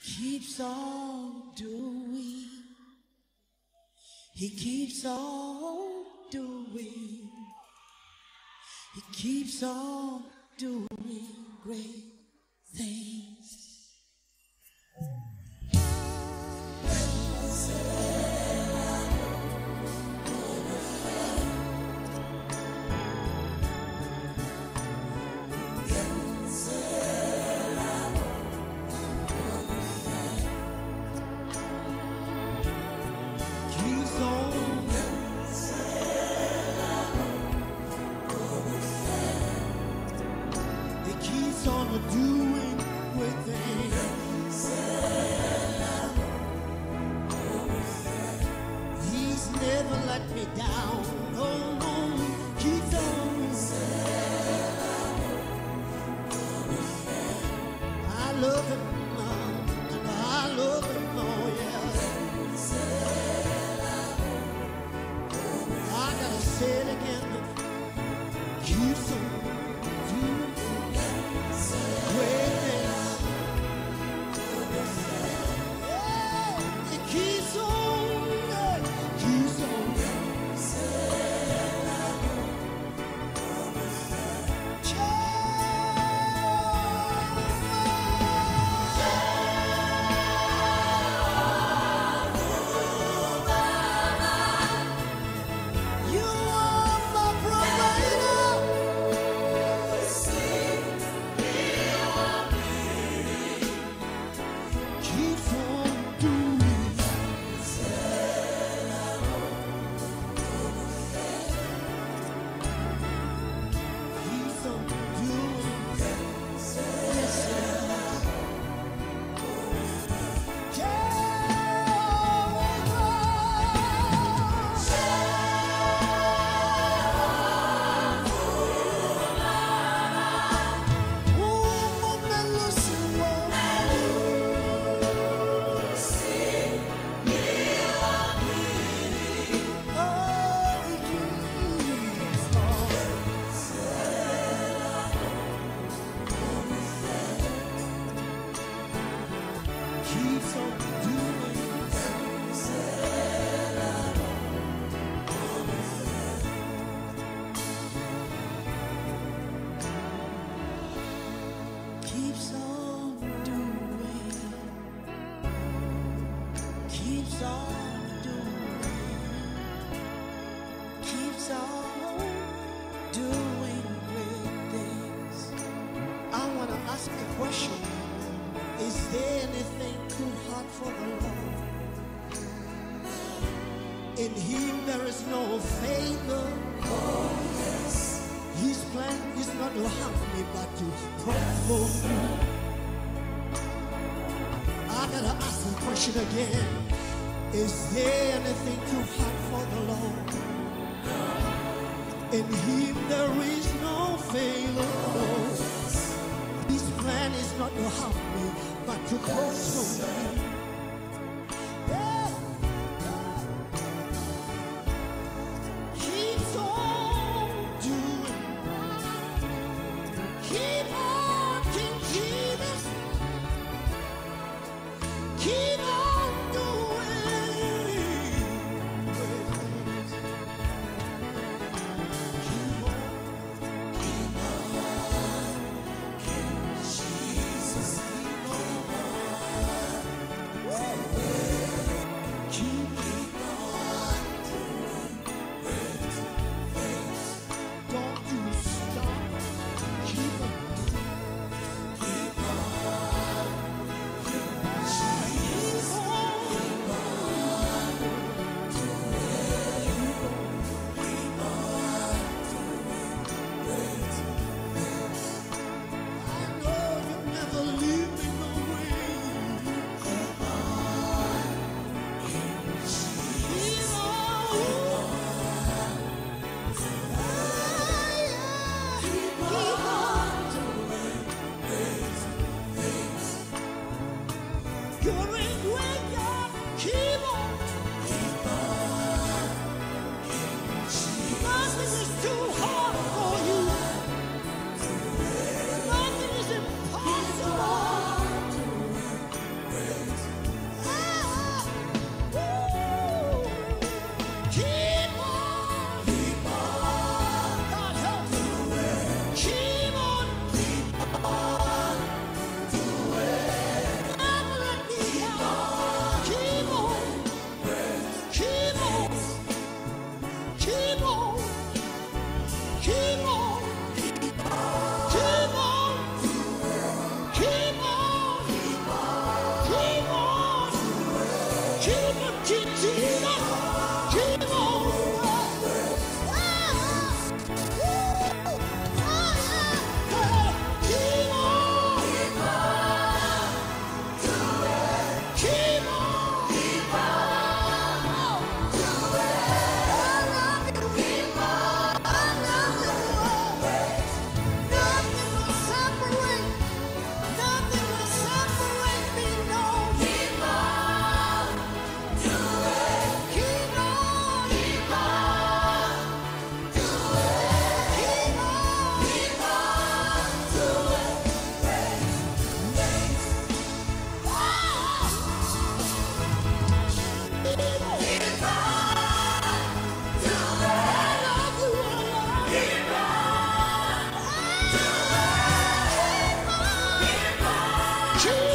keeps on doing. He keeps on doing. He keeps on doing great things. Doing great things. He's never let me down. Oh no, keeps on. I love him, and I love him, oh yeah. I gotta say it again. Keeps on. Keeps on doing, keeps on doing, keeps on doing great things. I want to ask a question. Is there anything too hard for the Lord? In Him there is no failure. Oh, yes. His plan is not to harm me, but to promote me. I gotta ask the question again. Is there anything too hard for the Lord? In Him there is no failure. His plan is not to harm me, but to promote me. Jesus.